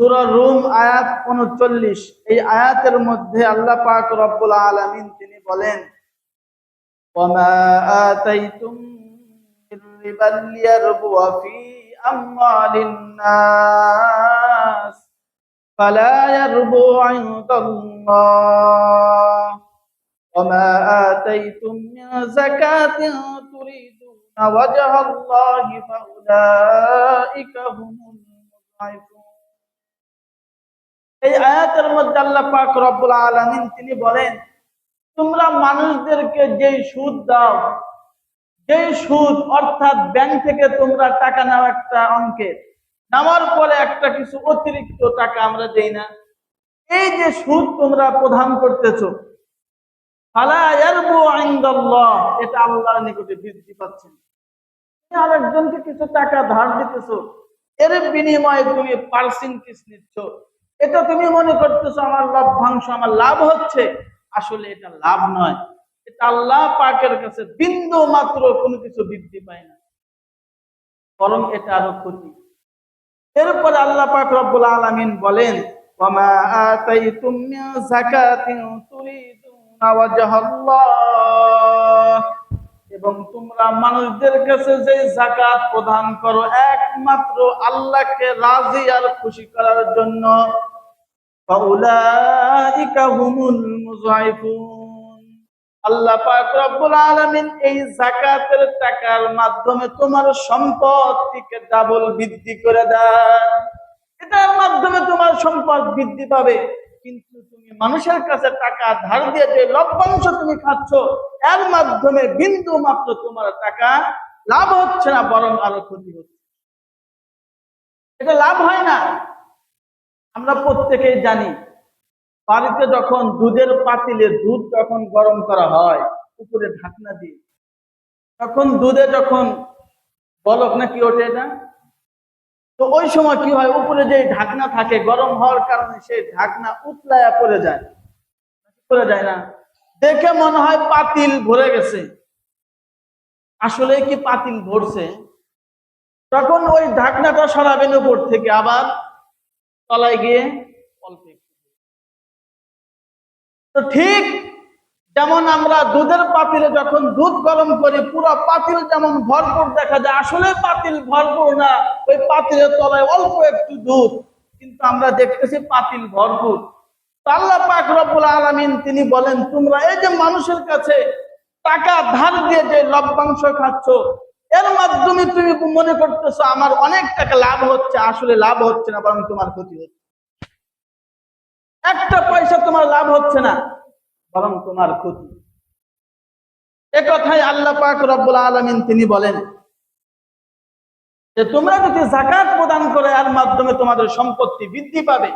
সূরা room আয়াত ৩৯। এই আয়াতের মধ্যে আল্লাহ পাক রব্বুল আলামিন তিনি বলেন, ওয়ামা আতাইতুম মির রিবাল লিয়ারবুয়া ফি আমওয়ালিন নাস ফালা ইয়ারবু ইনদাল্লাহ ওয়ামা আতাইতুম মিন যাকাতিন তুরিদুনা ওয়াজহাল্লাহি ফাউলাইকা হুমুল মুযআফুন। এই আয়াতের মধ্যে আল্লাহ পাক রব্বুল আলামিন তিনি বলেন, তোমরা মানুষদেরকে যেই সুদ দাও, যেই সুদ অর্থাৎ ব্যাংক থেকে তোমরা টাকা নাও একটা অঙ্কের, নেওয়ার পরে একটা কিছু অতিরিক্ত টাকা আমরা দেই না, এই যে সুদ তোমরা প্রদান করতেছো, ফালা ইয়ারবু ইনদাল্লাহ, এটা আল্লাহর নিকটে বৃদ্ধি পাচ্ছে না। তুমি আরেকজনকে কিছু টাকা ধার দিতেছো, এর বিনিময়ে তুমি পার্সেন্টেজ নিচ্ছ, এটা তুমি মনে করতেছো আমার লভ্যাংশ, আমার লাভ হচ্ছে। আসলে এটা লাভ নয়, এটা আল্লাহ পাকের কাছে বিন্দু মাত্র কোনো কিছু বৃদ্ধি পায় না, বরং এটা আরো ক্ষতি। এরপরে আল্লাহ পাক রব্বুল আলামিন বলেন, ওয়ামা আতাইতুম মিন যাকাতিন তুরিদুনা ওয়াজহাল্লাহ, এবং তোমরা মানুষদের কাছে যে যাকাত প্রদান করো একমাত্র আল্লাহকে রাজি আর খুশি করার জন্য, ফাউলাইকা হুমুল মুযআফুন। আল্লাহ পাক রব্বুল আলামিন এই যাকাতের টাকার মাধ্যমে তোমার সম্পদটিকে ডাবল বৃদ্ধি করে দেন। এটার মাধ্যমে তোমার সম্পদ বৃদ্ধি পাবে, কিন্তু তুমি মানুষের কাছে টাকা ধার দিয়ে যে লভ্যাংশ তুমি খাচ্ছ, এর মাধ্যমে বিন্দু মাত্র তোমার টাকা লাভ হচ্ছে না, বরং আরো ক্ষতি হচ্ছে। এটা লাভ হয় না। আমরা প্রত্যেকেই জানি, বাড়িতে যখন দুধের পাতিলে দুধ যখন গরম করা হয় উপরে ঢাকনা দিয়ে, তখন দুধে যখন বলক নাকি ওঠে না, তো ওই সময় কি হয়, উপরে যে ঢাকনা থাকে গরম হওয়ার কারণে সেই ঢাকনা উতলায়া পড়ে যায়, পড়ে যায় না, দেখে মনে হয় পাতিল ভরে গেছে, আসলে কি পাতিল ভরছে? তখন ওই ঢাকনাটা সরাবেন উপর থেকে, আবার তলায় গিয়ে অল্প একটু। তো ঠিক যেমন আমরা দুধের পাতিলে যখন দুধ গরম করি, পুরো পাতিল যেমন ভরপুর দেখা যায়, আসলে পাতিল ভরপুর না, ওই পাতিলের তলায় অল্প একটু দুধ, কিন্তু আমরা দেখতেছি পাতিল ভরপুর। আল্লাহ পাক রব্বুল আলামিন তিনি বলেন, তোমরা এই যে মানুষের কাছে টাকা ধার দিয়ে যে লভ্যাংশ খাচ্ছ, এর মাধ্যমে তুমি মনে করতেছো আমার অনেক টাকা লাভ হচ্ছে, আসলে লাভ হচ্ছে না, বরং তোমার ক্ষতি হচ্ছে। একটা পয়সা তোমার লাভ হচ্ছে না, বরং তোমার ক্ষতি। এ কথাই আল্লাহ পাক রব্বুল আলামিন তিনি বলেন যে তোমরা যদি যাকাত প্রদান করো, এর মাধ্যমে তোমাদের সম্পত্তি বৃদ্ধি পাবে,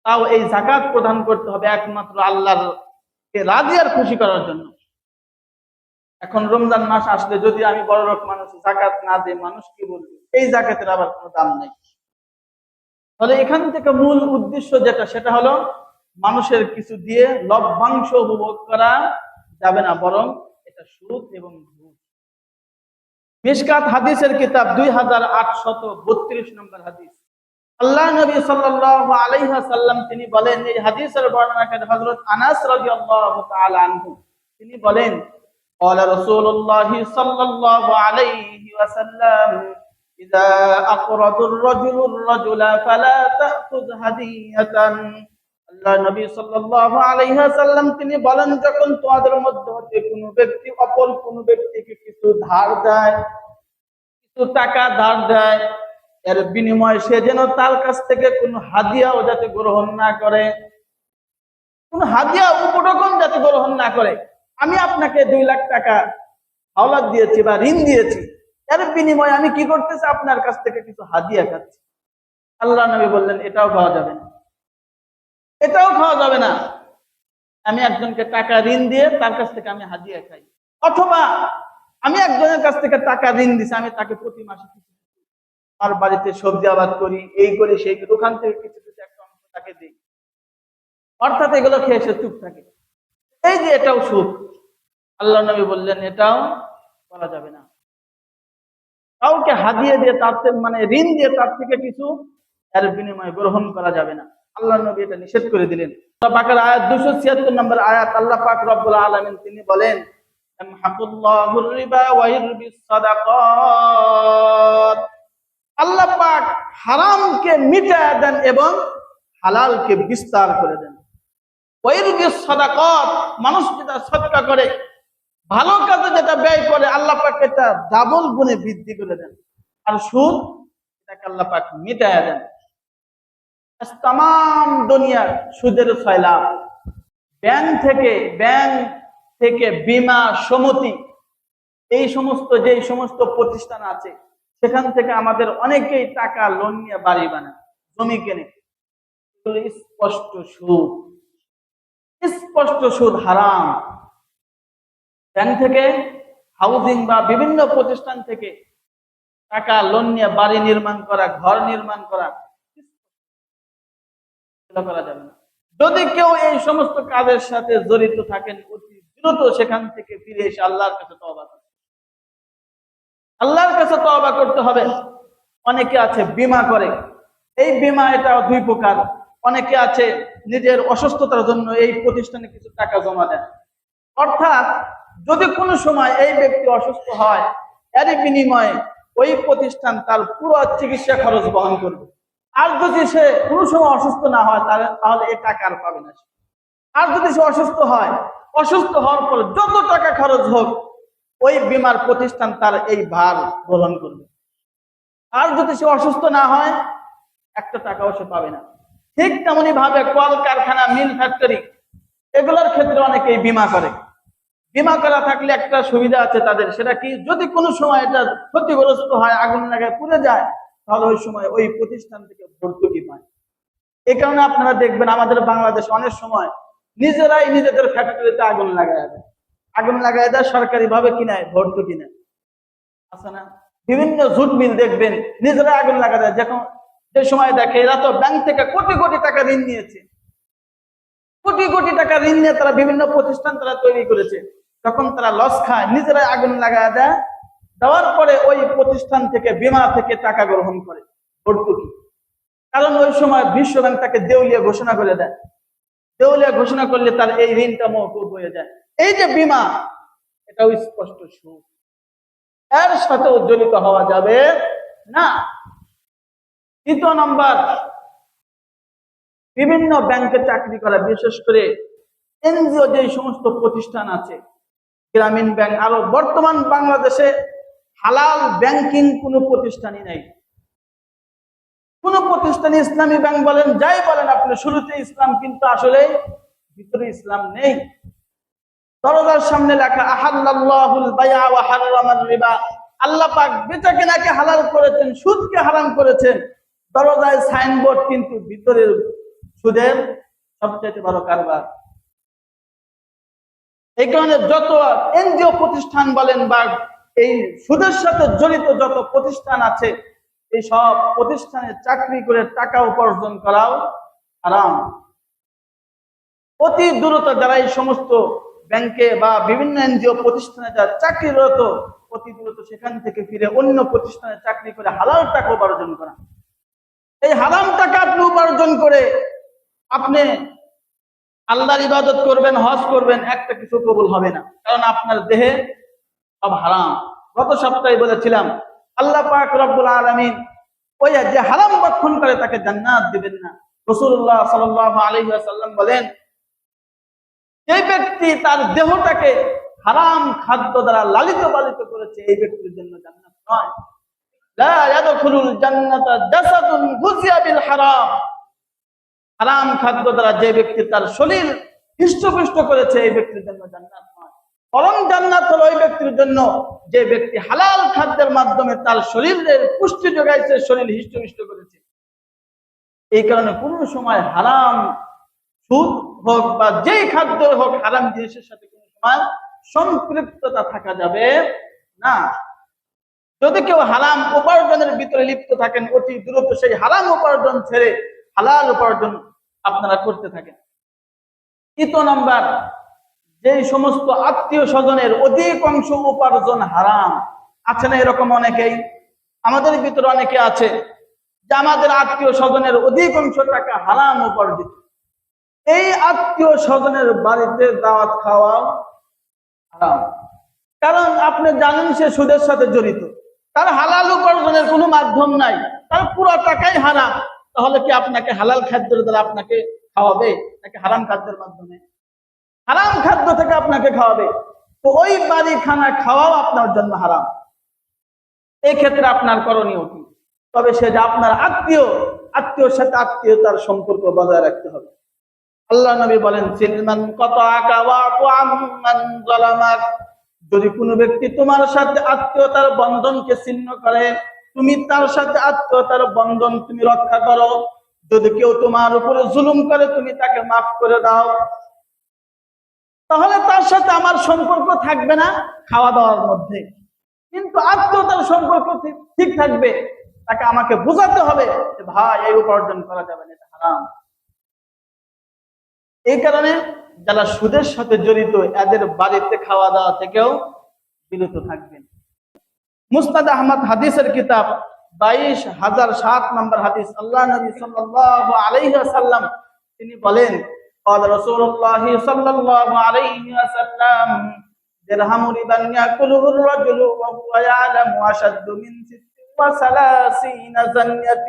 তাও এই যাকাত প্রদান করতে হবে একমাত্র আল্লাহকে রাজি আর খুশি করার জন্য। এখন রমজান মাস আসলে যদি আমি বড় লোক মানুষ যাকাত না দিই, মানুষ কি বলবে? এই যাকাতের আবার কোনো দাম নেই। তাহলে এখান থেকে মূল উদ্দেশ্য যেটা, সেটা হলো মানুষের কিছু দিয়ে লভ্যাংশ উপভোগ করা যাবে না, বরং এটা সুদ এবং ঘুষ। মিশকাত হাদিসের কিতাব 2832 নম্বর হাদিস, আল্লাহ নবী সাল্লাল্লাহু আলাইহি ওয়াসাল্লাম তিনি বলেন, এই হাদিসের বর্ণনাকারী হযরত আনাস রাদিয়াল্লাহু তাআলা আনহু তিনি বলেন, قال رسول الله صلى الله عليه وسلم إذا أقرض الرجل الرجل فلا تأخذ هدية। আল্লাহ নবী সাল্লাল্লাহু আলাইহি ওয়াসাল্লাম তিনি বলেন, যখন তোমাদের মধ্যে হতে কোনো ব্যক্তি অপর কোনো ব্যক্তিকে কিছু ধার দেয়, কিছু টাকা ধার দেয়, এর বিনিময়ে সে যেন তার কাছ থেকে কোনো হাদিয়াও যাতে গ্রহণ না করে, কোনো হাদিয়া উপঢৌকন যাতে গ্রহণ না করে। আমি আপনাকে 2 লাখ টাকা হাওলাত দিয়েছি বা ঋণ দিয়েছি, এর বিনিময়ে আমি কি করতেছি, আপনার কাছ থেকে কিছু হাদিয়া খাচ্ছি। আল্লাহ নবী বললেন, এটাও খাওয়া যাবে না, এটাও খাওয়া যাবে না। আমি একজনকে টাকা ঋণ দিয়ে তার কাছ থেকে আমি হাদিয়া খাই, অথবা আমি একজনের কাছ থেকে টাকা ঋণ দিছি, আমি তাকে প্রতি মাসে কিছু, আমার বাড়িতে সবজি আবাদ করি, এই করি সেই করি, ওখান থেকে কিছু কিছু একটা অংশ তাকে দিই, অর্থাৎ এগুলো খেয়ে সে চুপ থাকে। এই যে এটাও সুদ। আল্লাহ নবী বললেন, এটাও করা যাবে না। কাউকে হাদিয়া দিয়ে তার মানে ঋণ দিয়ে তার থেকে কিছু এর বিনিময়ে গ্রহণ করা যাবে না। আল্লাহ নবী এটা নিষেধ করে দিলেন। সূরা বাকারা আয়াত 276 নম্বর আয়াত, আল্লাহ পাক রব্বুল আলামিন তিনি বলেন, ইয়ামহাকুল্লাহুর রিবা ওয়া ইউরবিস সাদাকাত। আল্লাহ পাক হারামকে মিটায় দেন এবং হালালকে বিস্তার করে দেন। ওয়া ইউরবিস সাদাকাত, মানুষ যেটা সদকা করে, ভালো কাজে যেটা ব্যয় করে, আল্লাহ পাক এটা ডাবল গুণে বৃদ্ধি করে দেন। আর সুদ, এটাকে আল্লাহ পাক মিটায় দেন। তাম দুনিয়ার সুদের সয়লাব, ব্যাংক থেকে বীমা সমিতি, এই সমস্ত যে সমস্ত প্রতিষ্ঠান আছে, সেখান থেকে আমাদের অনেকেই টাকা লোন নিয়ে বাড়ি বানায়, জমি কেনে। স্পষ্ট সুদ হারাম। ব্যাংক থেকে, হাউজিং বা বিভিন্ন প্রতিষ্ঠান থেকে টাকা লোন নিয়ে বাড়ি নির্মাণ করা, ঘর নির্মাণ করা করা যাবে না। যদি কেউ এই সমস্ত কাজের সাথে জড়িত থাকেন, অতি দ্রুত সেখান থেকে ফিরে এসে আল্লাহর কাছে তওবা করতে, আল্লাহর কাছে তওবা করতে হবে। অনেকে আছে বীমা করে, এই বীমা এটা দুই প্রকার। অনেকে আছে নিজের অসুস্থতার জন্য এই প্রতিষ্ঠানে কিছু টাকা জমা দেন, অর্থাৎ যদি কোনো সময় এই ব্যক্তি অসুস্থ হয়, এর বিনিময়ে ওই প্রতিষ্ঠান তার পুরো চিকিৎসা খরচ বহন করবে। আর যদি সে কোনো সময় অসুস্থ না হয়, তাহলে এই টাকা আর পাবে না। আর যদি সে অসুস্থ হয়, অসুস্থ হওয়ার পর যত টাকা খরচ হোক, ওই বীমার প্রতিষ্ঠান তার এই ভার গ্রহণ করবে। আর যদি সে অসুস্থ না হয়, একটা টাকাও সে পাবে না। ঠিক তেমনি ভাবে কল কারখানা, মিল, ফ্যাক্টরি, এগুলোর ক্ষেত্রে অনেকেই বীমা করে। বীমা করা থাকলে একটা সুবিধা আছে তাদের, সেটা কি, যদি কোনো সময় এটা ক্ষতিগ্রস্ত হয়, আগুন লাগায় পুড়ে যায়, তাহলে ওই সময় ওই প্রতিষ্ঠান থেকে ভর্তুকি পায়। এই কারণে আপনারা দেখবেন আমাদের বাংলাদেশ অনেক সময় নিজেরাই নিজেদের ফ্যাক্টরিতে আগুন লাগায় দেয়, সরকারি ভাবে কিনায়, ভর্তুকি নেয়, আছে না? বিভিন্ন জুট মিল দেখবেন নিজেরা আগুন লাগা দেয়। যখন যে সময় দেখে এরা তো ব্যাংক থেকে কোটি কোটি টাকা ঋণ নিয়েছে, কোটি কোটি টাকা ঋণ নিয়ে তারা বিভিন্ন প্রতিষ্ঠান তারা তৈরি করেছে, তখন তারা লস খায়, নিজেরাই আগুন লাগা দেয়। দেওয়ার পরে ওই প্রতিষ্ঠান থেকে, বীমা থেকে টাকা গ্রহণ করে, ভর্তুকি। কারণ ওই সময় বিশ্ব ব্যাংক তাকে দেউলিয়া ঘোষণা করে দেয়। দেউলিয়া ঘোষণা করলে তার এই ঋণটা মওকুফ হয়ে যায়। এই যে বীমা, এটাও স্পষ্ট সুদ, এর সাথেও জড়িত হওয়া যাবে না। তৃতীয় নম্বর, বিভিন্ন ব্যাংকে চাকরি করা, বিশেষ করে এনজিও যে সমস্ত প্রতিষ্ঠান আছে, গ্রামীণ ব্যাংক, আরো বর্তমান বাংলাদেশে হালাল ব্যাংকিং কোনো প্রতিষ্ঠানই নাই। কোন প্রতিষ্ঠানে ইসলামী ব্যাংক বলেন, যাই বলেন আপনি, শুরুতে ইসলাম, কিন্তু আসলে ভিতরে ইসলাম নেই। দরজার সামনে লেখা আহাল্লাল্লাহুল বাইআ ওয়া হারামার রিবা, আল্লাহ পাক বেচা কেনাকে হালাল করেছেন, সুদকে হারাম করেছেন। দরজায় সাইনবোর্ড, কিন্তু ভিতরের সুদের সবচেয়ে বড় কারবার। এই কারণে যত এনজিও প্রতিষ্ঠান বলেন বা এই সুদের সাথে জড়িত যত প্রতিষ্ঠান আছে, এই সব প্রতিষ্ঠানে চাকরি করে টাকা উপার্জন করাও হারাম। অতি দ্রুত যারা এই সমস্ত ব্যাংকে বা বিভিন্ন এনজিও প্রতিষ্ঠানে যারা চাকরিরত, অতি দ্রুত সেখান থেকে ফিরে অন্য প্রতিষ্ঠানে চাকরি করে হালাল টাকা উপার্জন করা। এই হারাম টাকা আপনি উপার্জন করে আপনি আল্লাহর ইবাদত করবেন, হজ করবেন, একটা কিছু কবুল হবে না, কারণ আপনার দেহে সব হারাম। গত সপ্তাহে বলেছিলাম, আল্লাহ পাক রব্বুল আলামিন ওই যে হারাম ভক্ষণ করে তাকে জান্নাত দিবেন না। রাসূলুল্লাহ সাল্লাল্লাহু আলাইহি ওয়াসাল্লাম বলেন, যে ব্যক্তি তার দেহটাকে হারাম খাদ্য দ্বারা লালিত পালিত করেছে, এই ব্যক্তির জন্য জান্নাত নয়। লা ইয়াদখুলুল জান্নাতা জাসাদুন গুযিয়া বিল হারাম। হারাম খাদ্য দ্বারা যে ব্যক্তি তার শরীর হৃষ্টপুষ্ট করেছে, এই ব্যক্তির জন্য জান্নাত নয়। বরং জান্নাত হলো ওই ব্যক্তির জন্য যে ব্যক্তি হালাল খাদ্যের মাধ্যমে তার শরীরের পুষ্টি যোগাইছে, শরীর হৃষ্টপুষ্ট করেছে। এই কারণে কোন সময় হারাম সুদ হোক বা যেই খাদ্য হোক, হারাম জিনিসের সাথে কোন সময় সম্পৃক্ততা থাকা যাবে না। যদি কেউ হারাম উপার্জনের ভিতরে লিপ্ত থাকেন, অতি দ্রুত সেই হারাম উপার্জন ছেড়ে হালাল উপার্জন আপনারা করতে থাকেন। তৃতীয় নাম্বার, যে সমস্ত আত্মীয় স্বজনের অধিকাংশ উপার্জন হারাম, আছে না এরকম অনেকেই? আমাদের ভিতরে অনেকে আছে যে আমাদের আত্মীয় স্বজনের অধিকাংশ টাকা হারাম উপার্জিত, এই আত্মীয় স্বজনের বাড়িতে দাওয়াত খাওয়া হারাম। কারণ আপনি জানেন সে সুদের সাথে জড়িত, তার হালাল উপার্জনের কোনো মাধ্যম নাই, তার পুরো টাকাই হারাম। তাহলে কি আপনাকে হালাল খাদ্যের দ্বারা আপনাকে খাওয়াবে নাকি হারাম খাদ্যের মাধ্যমে? হারাম খাদ্য থেকে আপনাকে খাওয়াবে, তো ওই বাড়ি খানা খাওয়াও আপনার জন্য হারাম। এই ক্ষেত্রে আপনার করণীয় কি? তবে সে যে আপনার আত্মীয়, আত্মীয়র সাথে আত্মীয়তার সম্পর্ক বজায় রাখতে হবে। আল্লাহ নবী বলেন, সিলমান কাতাআকা ওয়াফু আম্মান যালামাক, যদি কোনো ব্যক্তি তোমার সাথে আত্মীয়তার বন্ধনকে ছিন্ন করে, তুমি তার সাথে আত্মীয়তার বন্ধন তুমি রক্ষা করো। যদি কেউ তোমার উপরে জুলুম করে, তুমি তাকে মাফ করে দাও। তাহলে তার সাথে আমার সম্পর্ক থাকবে না খাওয়া দাওয়ার মধ্যে, কিন্তু আত্মীয়তার সম্পর্ক ঠিক থাকবে। তাকে আমাকে বোঝাতে হবে যে ভাই, এই উপার্জন করা যাবে না, এটা হারাম। এই কারণে যারা সুদের সাথে জড়িত, এদের বাড়িতে খাওয়া দাওয়া থেকেও বিরত থাকবেন। মুসনাদ আহমদ হাদিসের কিতাব 22,007 নম্বর হাদিস, আল্লাহ নবী সাল্লাল্লাহু আলাইহি ওয়াসাল্লাম তিনি বলেন, قال رسول الله صلى الله عليه وسلم درهم ربا يأكله الرجل وهو يعلم أشد من 36 زنية,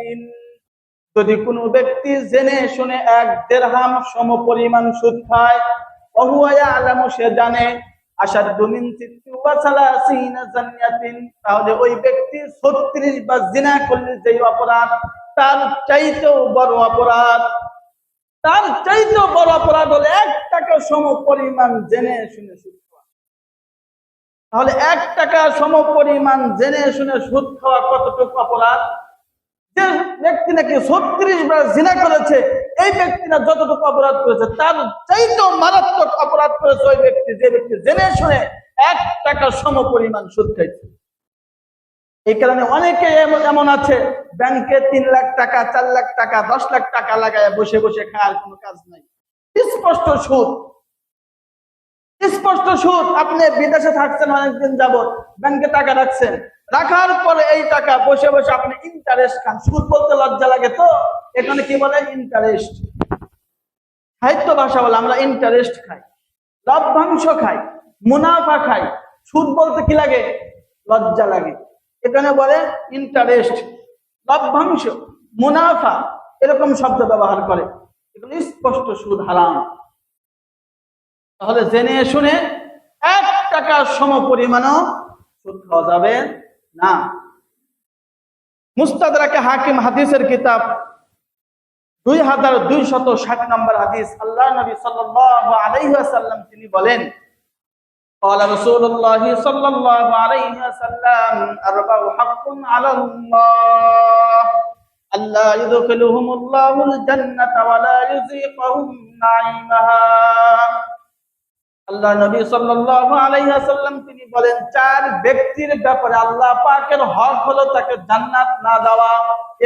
যদি কোনো ব্যক্তি জেনে শুনে 1 দিরহাম সমপরিমাণ সুদ খায়, وهو يعلم সে জানে, أشد من 36 زنية, তাহলে ওই ব্যক্তি 36 বার জিনা করলে যে অপরাধ, তার চাইতেও বড় অপরাধ, তার চাইতেও বড় অপরাধ হলো 1 টাকা সমপরিমাণ জেনে শুনে সুদ খাওয়া। তাহলে 1 টাকা সমপরিমাণ জেনে শুনে সুদ খাওয়া কতটুকু অপরাধ? যে ব্যক্তি নাকি 36 বার জিনা করেছে, এই ব্যক্তিরা যতটুকু অপরাধ করেছে তার চাইতেও মারাত্মক অপরাধ করেছে ওই ব্যক্তি, যে ব্যক্তি জেনে শুনে 1 টাকা সমপরিমাণ সুদ খাইছে। এই কারণে অনেকে এমন আছে, ব্যাংকে 3 লাখ টাকা, 4 লাখ টাকা, 10 লাখ টাকা লাগায় বসে বসে খাওয়ার কোনো কাজ নাই। স্পষ্ট সুদ, স্পষ্ট সুদ। আপনি বিদেশে থাকছেন অনেকদিন যাবত, ব্যাংকে টাকা রাখছেন, রাখার পরে এই টাকা বসে বসে আপনি ইন্টারেস্ট খান। সুদ বলতে লজ্জা লাগে তো, এখানে কি বলে? ইন্টারেস্ট। সাহিত্য ভাষা বলে আমরা ইন্টারেস্ট খাই, লভ্যাংশ খাই, মুনাফা খাই। সুদ বলতে কি লাগে? লজ্জা লাগে। এখানে বলে ইন্টারেস্ট, লভ্যাংশ, মুনাফা, এরকম শব্দ ব্যবহার করে। এগুলো স্পষ্ট সুদ হারাম। তাহলে জেনে শুনে 1 টাকার সমপরিমাণও সুদ খাওয়া যাবে না। মুস্তাদরাকে হাকিম হাদিসের কিতাব 2260 নম্বর হাদিস, আল্লাহ নবী সাল্লাল্লাহু আলাইহি ওয়াসাল্লাম তিনি বলেন, قال رسول الله صلى الله عليه وسلم أربع حق على الله ألا يدخلهم الله الجنة ولا يذيقهم نعيمها। আল্লাহ নবী সাল্লাল্লাহু আলাইহি ওয়াসাল্লাম তিনি বলেন, 4 ব্যক্তির ব্যাপারে আল্লাহ পাকের হক হলো তাকে জান্নাত না দেওয়া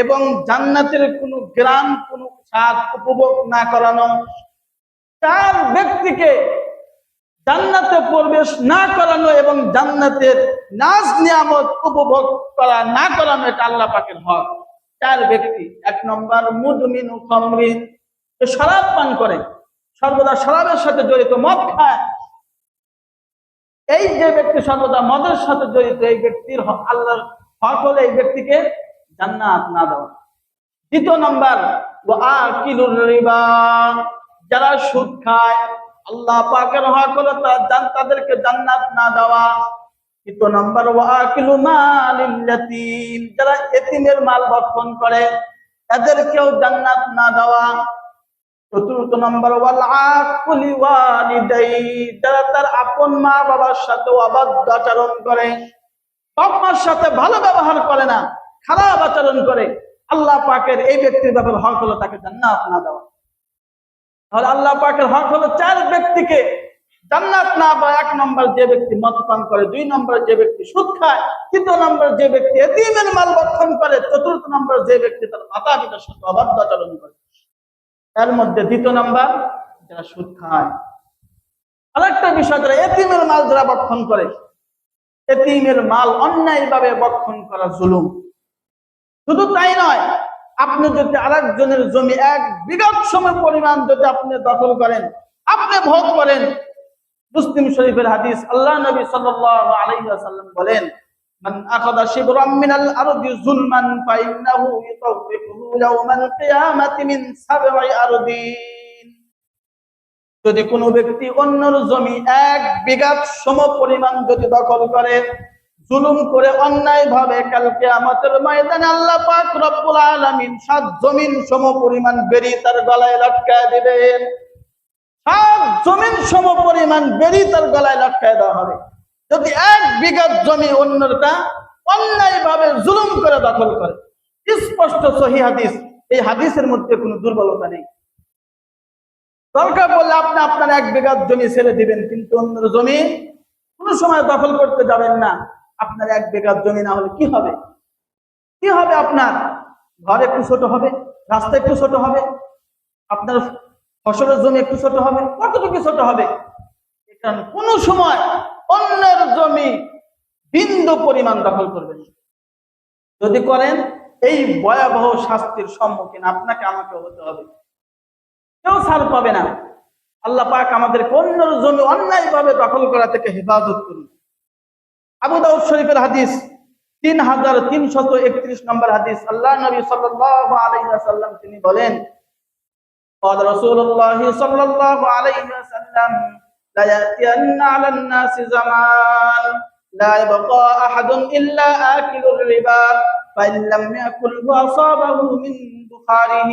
এবং জান্নাতের কোনো গ্রাম, কোনো স্বাদ উপভোগ না করানো। 4 ব্যক্তিকে জান্নাতে প্রবেশ না করানো এবং জান্নাতের নাজ নিয়ামত উপভোগ করা না করানো, এটা আল্লাহ পাকের হক। 4 ব্যক্তি। 1 নম্বর মুদমিনু খামরিন, শরাব পান করে, সর্বদা শরাবের সাথে জড়িত, মদ খায়। এই যে ব্যক্তি সর্বদা মদের সাথে জড়িত, এই ব্যক্তির আল্লাহর হক হলো এই ব্যক্তিকে জান্নাত না দেওয়া। 2 নম্বর ওয়া আকিলুর রিবা, যারা সুদ খায়, আল্লাহ পাকের হক হলো তাদেরকে জান্নাত না দেওয়া। 3 নম্বর ওয়া আকিলু মালিল ইয়াতীম, যারা এতিমের মাল ভক্ষণ করে, এদেরকেও জান্নাত না দেওয়া। 4 নম্বর ওয়াল আকুলি ওয়ালিদাই, যারা তার আপন মা বাবার সাথে অবাধ্য আচরণ করে, বাপ মার সাথে ভালো ব্যবহার করে না, খারাপ আচরণ করে, আল্লাহ পাকের এই ব্যক্তির ব্যাপারে হক হলো তাকে জান্নাত না দেওয়া। তাহলে আল্লাহ পাকের হক হলো 4 ব্যক্তিকে জান্নাত না দেওয়া। 1 নম্বর যে ব্যক্তি মদ পান করে, 2 নম্বর যে ব্যক্তি সুদ খায়, 3 নম্বর যে ব্যক্তি এতিমের মাল ভক্ষণ করে, 4 নম্বর যে ব্যক্তি তার মাতা পিতার সাথে অবাধ্য আচরণ করে। এর মধ্যে 2 নম্বর যারা সুদ খায়। আরেকটা বিষয়, যারা এতিমের মাল যারা ভক্ষণ করে, এতিমের মাল অন্যায়ভাবে ভক্ষণ করা জুলুম। শুধু তাই নয়, আপনি যদি আরেকজনের জমি 1 বিঘা সম পরিমাণ যদি আপনি দখল করেন, আপনি ভোগ করেন, মুসলিম শরীফের হাদিস, আল্লাহ নবী সাল্লাল্লাহু আলাইহি ওয়াসাল্লাম বলেন, মান আখাযা শিবরাম মিনাল আরদি যুলমান ফাইন্নাহু ইউতাওবিকুহু ইয়াওমাল কিয়ামাতি মিন 7 আরদিন। যদি কোনো ব্যক্তি অন্যর জমি 1 বিঘা সম পরিমাণ যদি দখল করে, জুলুম করে, অন্যায় ভাবে, কাল কিয়ামতের ময়দানে আল্লাহ পাক রব্বুল আলামিন 7 জমিন সম পরিমাণ বেড়ি তার গলায় লটকায় দিবেন। 7 জমিন সম পরিমাণ বেড়ি তার গলায় লটকায় দেওয়া হবে যদি 1 বিঘা জমি অন্যটা অন্যায় ভাবে জুলুম করে দখল করে। স্পষ্ট সহিহ হাদিস, এই হাদিসের মধ্যে কোনো দুর্বলতা নেই। দরকার পড়লে আপনি আপনার 1 বিঘা জমি ছেড়ে দিবেন, কিন্তু অন্যের জমি কোনো সময় দখল করতে যাবেন না। আপনার 1 বিঘা জমি না হলে কি হবে? কি হবে? আপনার ঘর একটু ছোট হবে, রাস্তা একটু ছোট হবে, আপনার ফসলের জমি একটু ছোট হবে, কতটুকু ছোট হবে? কারণ কোনো সময় অন্যের জমি বিন্দু পরিমাণ দখল করবেন। যদি করেন, এই ভয়াবহ শাস্তির সম্মুখীন আপনাকে আমাকে হতে হবে। কেউ ছাড় পাবে না। আল্লাহ পাক আমাদেরকে অন্যের জমি অন্যায় ভাবে দখল করা থেকে হেফাজত করুন। আবু দাউদ শরীফের হাদিস 3331 নম্বর হাদিস, আল্লাহ নবী সাল্লাল্লাহু আলাইহি ওয়াসাল্লাম তিনি বলেন, قال رسول الله صلى الله عليه وسلم لا يأتين على الناس زمان لا يبقى أحد إلا آكل الربا فإن لم يأكله أصابه من بخاره।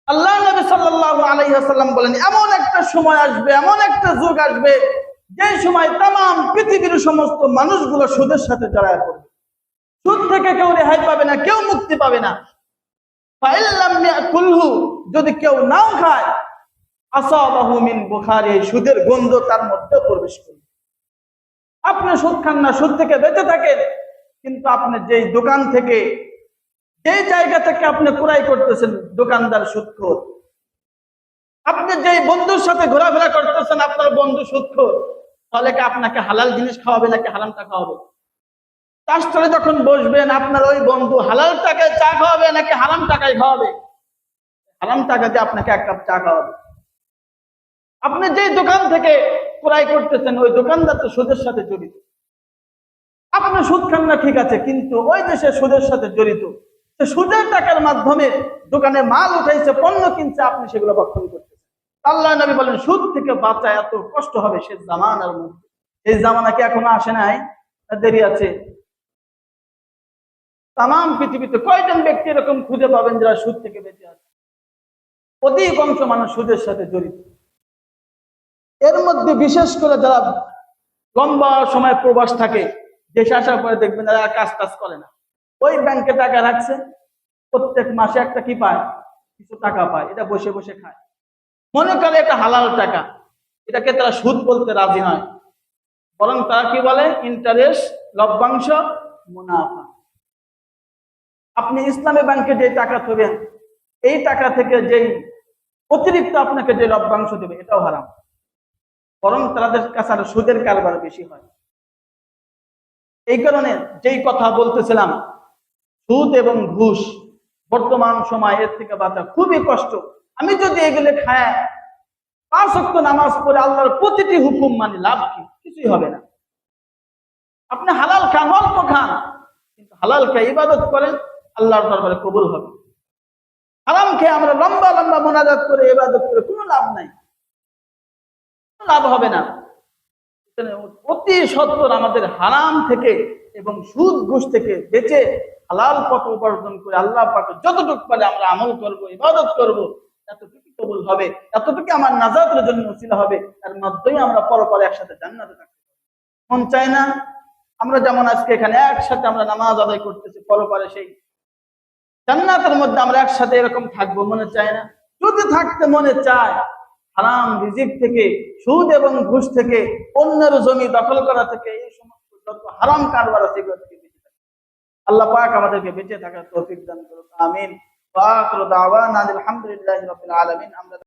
আল্লাহ নবী সাল্লাল্লাহু আলাইহি ওয়াসাল্লাম বলেন, এমন একটা সময় আসবে, এমন একটা যুগ আসবে, যে সময় तमाम পৃথিবীর সমস্ত মানুষগুলো সুদের সাথে জড়ায় পড়বে। সুদ থেকে কেউ রেহাই পাবে না, কেউ মুক্তি পাবে না। যদি কেউ নাও খায়, আসাবাহু মিন বুখারি, সুদের গন্ধ তার মধ্যে প্রবেশ করবে। আপনি সুদ খান না, সুদ থেকে বেঁচে থাকেন, কিন্তু আপনি যেই দোকান থেকে, যেই জায়গা থেকে আপনি ক্রয় করতেছেন, দোকানদার সুদখোর। আপনি যেই বন্ধুর সাথে ঘোরাফেরা করতেছেন, আপনার বন্ধু সুদখোর। তাহলে কি আপনাকে হালাল জিনিস খাওয়াবে নাকি হারামটা খাওয়াবে? রাস্তায় যখন বসবেন, আপনার ওই বন্ধু হালাল টাকায় চা খাওয়াবে নাকি হারাম টাকায় খাওয়াবে? হারাম টাকা দিয়ে আপনাকে 1 কাপ চা খাওয়াবে। আপনি যে দোকান থেকে ক্রয় করতেছেন, ওই দোকানদার তো সুদের সাথে জড়িত। আপনি সুদ খান না ঠিক আছে, কিন্তু ওই দেশে সুদের সাথে জড়িত। সুদের টাকার মাধ্যমে দোকানে মাল উঠাইছে, পণ্য কিনছে, আপনি সেগুলো ভক্ষণ করতেছেন। আল্লাহ নবী বলেন, সুদ থেকে বাঁচা এত কষ্ট হবে সে জামানার মধ্যে। এই জামানা কি এখনো আসে নাই? দেরি আছে। तमाम পৃথিবীতে কয়জন ব্যক্তি এরকম খুঁজে পাবেন যারা সুদ থেকে বেঁচে আছে? অধিকাংশ মানুষ সুদের সাথে জড়িত। এর মধ্যে বিশেষ করে যারা লম্বা সময় প্রবাস থাকে, দেশে আসার পরে দেখবেন যারা কাজ করে না, ওই ব্যাংকে টাকা রাখছে, প্রত্যেক মাসে একটা কি পায়, কিছু টাকা পায়, এটা বসে বসে খায়, মনে করে এটা হালাল টাকা। এটাকে তারা সুদ বলতে রাজি নয়, বরং তারা কি বলে, ইন্টারেস্ট, লভ্যাংশ, মুনাফা। আপনি ইসলামী ব্যাংকে যে টাকা থবেন, এই টাকা থেকে যেই অতিরিক্ত আপনাকে যে লভ্যাংশ দেবে, এটাও হারাম। বরং তাদের কাছে আর সুদের কারবার বেশি হয়। এই কারণে যেই কথা বলতেছিলাম, সুদ এবং ঘুষ বর্তমান সময় এর থেকে বাঁচা খুবই কষ্ট। আমি যদি এগুলো খায় 5 ওয়াক্ত নামাজ পড়ে আল্লাহর প্রতিটি হুকুম মানি, লাভ কি? কিছুই হবে না। আপনি হালাল খান, অল্প খান, কিন্তু হালাল খেয়ে ইবাদত করেন, আল্লাহর দরবারে কবুল হবে। হারাম খেয়ে আমরা লম্বা লম্বা মোনাজাত করে ইবাদত করে কোনো লাভ নাই, লাভ হবে না। অতি সত্বর আমাদের হারাম থেকে এবং সুদ ঘুষ থেকে বেঁচে হালাল পথ উপার্জন করে আল্লাহ পাক যতটুকু পারে আমরা আমল করব, ইবাদত করব, এতটুকু কবুল হবে, এতটুকু আমার নাজাতের জন্য ওসিলা হবে। এর মাধ্যমে আমরা পরপরে একসাথে জান্নাতে থাকবো। মন চায় না আমরা যেমন আজকে এখানে একসাথে আমরা নামাজ আদায় করতেছি, পরপরে সেই জান্নাতের মধ্যে আমরা একসাথে এরকম থাকবো? মনে চায় না? যদি থাকতে মনে চায়, হারাম রিজিক থেকে, সুদ এবং ঘুষ থেকে, অন্যের জমি দখল করা থেকে, এই সমস্ত যত হারাম কারবার আছে এগুলো থেকে বেঁচে থাকে। আল্লাহ পাক আমাদেরকে বেঁচে থাকার তৌফিক দান করুন। আমিন। ওয়া আখিরু দাওয়ানা আলহামদুলিল্লাহি রাব্বিল আলামিন। আমরা